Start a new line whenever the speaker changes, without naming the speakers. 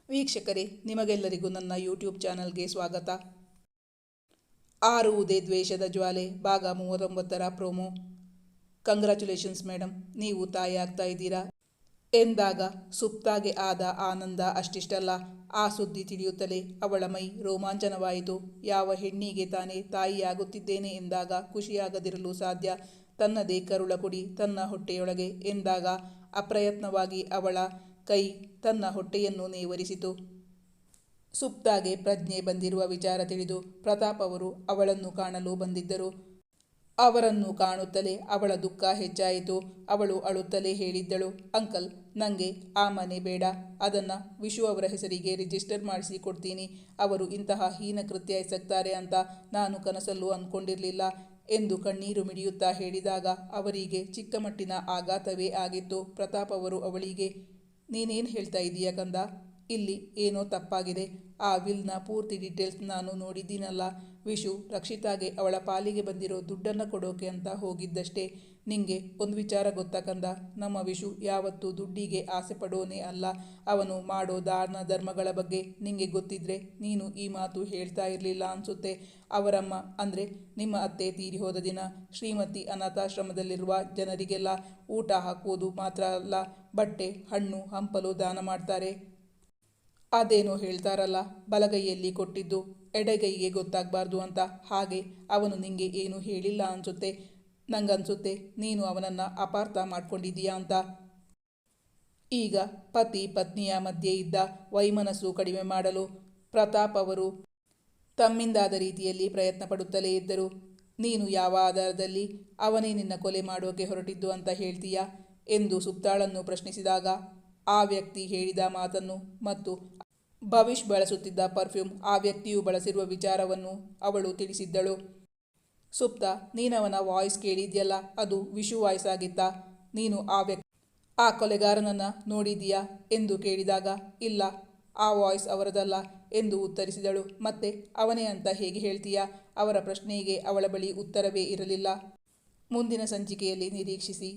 ವೀಕ್ಷಕರೇ, ನಿಮಗೆಲ್ಲರಿಗೂ ನನ್ನ ಯೂಟ್ಯೂಬ್ ಚಾನಲ್ಗೆ ಸ್ವಾಗತ. ಆರುವುದೇ ದ್ವೇಷದ ಜ್ವಾಲೆ ಭಾಗ 39ರ ಪ್ರೋಮೋ. ಕಂಗ್ರ್ಯಾಚುಲೇಷನ್ಸ್ ಮೇಡಮ್, ನೀವು ತಾಯಿ ಆಗ್ತಾ ಇದ್ದೀರಾ ಎಂದಾಗ ಸುಪ್ತಾಗೆ ಆದ ಆನಂದ ಅಷ್ಟಿಷ್ಟಲ್ಲ. ಆ ಸುದ್ದಿ ತಿಳಿಯುತ್ತಲೇ ಅವಳ ಮೈ ರೋಮಾಂಚನವಾಯಿತು. ಯಾವ ಹೆಣ್ಣಿಗೆ ತಾನೇ ತಾಯಿಯಾಗುತ್ತಿದ್ದೇನೆ ಎಂದಾಗ ಖುಷಿಯಾಗದಿರಲು ಸಾಧ್ಯ? ತನ್ನದೇ ಕರುಳ ಕುಡಿ ತನ್ನ ಹೊಟ್ಟೆಯೊಳಗೆ ಎಂದಾಗ ಅಪ್ರಯತ್ನವಾಗಿ ಅವಳ ಕೈ ತನ್ನ ಹೊಟ್ಟೆಯನ್ನು ನೇವರಿಸಿತು. ಸುಪ್ತಾಗೆ ಪ್ರಜ್ಞೆ ಬಂದಿರುವ ವಿಚಾರ ತಿಳಿದು ಪ್ರತಾಪ್ ಅವರು ಅವಳನ್ನು ಕಾಣಲು ಬಂದಿದ್ದರು. ಅವರನ್ನು ಕಾಣುತ್ತಲೇ ಅವಳ ದುಃಖ ಹೆಚ್ಚಾಯಿತು. ಅವಳು ಅಳುತ್ತಲೇ ಹೇಳಿದ್ದಳು, ಅಂಕಲ್, ನನಗೆ ಆ ಮನೆ ಬೇಡ. ಅದನ್ನು ವಿಶು ಅವರ ಹೆಸರಿಗೆ ರಿಜಿಸ್ಟರ್ ಮಾಡಿಸಿ ಕೊಡ್ತೀನಿ. ಅವರು ಇಂತಹ ಹೀನ ಕೃತ್ಯ ಎಸಗ್ತಾರೆ ಅಂತ ನಾನು ಕನಸಲ್ಲೂ ಅಂದ್ಕೊಂಡಿರಲಿಲ್ಲ ಎಂದು ಕಣ್ಣೀರು ಮಿಡಿಯುತ್ತಾ ಹೇಳಿದಾಗ ಅವರಿಗೆ ಚಿಕ್ಕಮಟ್ಟಿನ ಆಘಾತವೇ ಆಗಿತ್ತು. ಪ್ರತಾಪ್ ಅವರು ಅವಳಿಗೆ, ನೀನೇನು ಹೇಳ್ತಾ ಇದೀಯ ಕಂದ? ಇಲ್ಲಿ ಏನೋ ತಪ್ಪಾಗಿದೆ. ಆ ವಿಲ್ನ ಪೂರ್ತಿ ಡೀಟೇಲ್ಸ್ ನಾನು ನೋಡಿದ್ದೀನಲ್ಲ. ವಿಶು ರಕ್ಷಿತಾಗೆ ಅವಳ ಪಾಲಿಗೆ ಬಂದಿರೋ ದುಡ್ಡನ್ನು ಕೊಡೋಕೆ ಅಂತ ಹೋಗಿದ್ದಷ್ಟೇ. ನಿಂಗೆ ಒಂದು ವಿಚಾರ ಗೊತ್ತಾ ಕಂದ? ನಮ್ಮ ವಿಶು ಯಾವತ್ತೂ ದುಡ್ಡಿಗೆ ಆಸೆ ಪಡೋನೇ ಅಲ್ಲ. ಅವನು ಮಾಡೋ ದಾನ ಧರ್ಮಗಳ ಬಗ್ಗೆ ನಿಂಗೆ ಗೊತ್ತಿದ್ರೆ ನೀನು ಈ ಮಾತು ಹೇಳ್ತಾ ಇರಲಿಲ್ಲ ಅನ್ಸುತ್ತೆ. ಅವರಮ್ಮ ಅಂದರೆ ನಿಮ್ಮ ಅತ್ತೆ ತೀರಿ ಹೋದ ದಿನ ಶ್ರೀಮತಿ ಅನಾಥಾಶ್ರಮದಲ್ಲಿರುವ ಜನರಿಗೆಲ್ಲ ಊಟ ಹಾಕುವುದು ಮಾತ್ರ ಅಲ್ಲ, ಬಟ್ಟೆ, ಹಣ್ಣು ಹಂಪಲು ದಾನ ಮಾಡ್ತಾರೆ. ಅದೇನೋ ಹೇಳ್ತಾರಲ್ಲ, ಬಲಗೈಯಲ್ಲಿ ಕೊಟ್ಟಿದ್ದು ಎಡಗೈಗೆ ಗೊತ್ತಾಗಬಾರ್ದು ಅಂತ. ಹಾಗೆ ಅವನು ನಿಂಗೆ ಏನೂ ಹೇಳಿಲ್ಲ ಅನ್ಸುತ್ತೆ. ನಂಗನ್ಸುತ್ತೆ ನೀನು ಅವನನ್ನು ಅಪಾರ್ಥ ಮಾಡ್ಕೊಂಡಿದ್ದೀಯಾ ಅಂತ. ಈಗ ಪತಿ ಪತ್ನಿಯ ಮಧ್ಯೆ ಇದ್ದ ವೈಮನಸ್ಸು ಕಡಿಮೆ ಮಾಡಲು ಪ್ರತಾಪ್ ಅವರು ತಮ್ಮಿಂದಾದ ರೀತಿಯಲ್ಲಿ ಪ್ರಯತ್ನ ಪಡುತ್ತಲೇ ಇದ್ದರು. ನೀನು ಯಾವ ಆಧಾರದಲ್ಲಿ ಅವನೇ ನಿನ್ನ ಕೊಲೆ ಮಾಡೋಕೆ ಹೊರಟಿದ್ದು ಅಂತ ಹೇಳ್ತೀಯಾ ಎಂದು ಸುಪ್ತಾಳನ್ನು ಪ್ರಶ್ನಿಸಿದಾಗ ಆ ವ್ಯಕ್ತಿ ಹೇಳಿದ ಮಾತನ್ನು ಮತ್ತು ಭವಿಷ್ ಬಳಸುತ್ತಿದ್ದ ಪರ್ಫ್ಯೂಮ್ ಆ ವ್ಯಕ್ತಿಯು ಬಳಸಿರುವ ವಿಚಾರವನ್ನು ಅವಳು ತಿಳಿಸಿದ್ದಳು. ಸುಪ್ತ, ನೀನವನ ವಾಯ್ಸ್ ಕೇಳಿದ್ಯಲ್ಲ, ಅದು ವಿಶು ವಾಯ್ಸ್ ಆಗಿತ್ತಾ? ನೀನು ಆ ಕೊಲೆಗಾರನನ್ನು ನೋಡಿದೀಯಾ ಎಂದು ಕೇಳಿದಾಗ ಇಲ್ಲ, ಆ ವಾಯ್ಸ್ ಅವರದಲ್ಲ ಎಂದು ಉತ್ತರಿಸಿದಳು. ಮತ್ತೆ ಅವನೇ ಅಂತ ಹೇಗೆ ಹೇಳ್ತೀಯಾ? ಅವರ ಪ್ರಶ್ನೆಗೆ ಅವಳ ಬಳಿ ಉತ್ತರವೇ ಇರಲಿಲ್ಲ. ಮುಂದಿನ ಸಂಚಿಕೆಯಲ್ಲಿ ನಿರೀಕ್ಷಿಸಿ.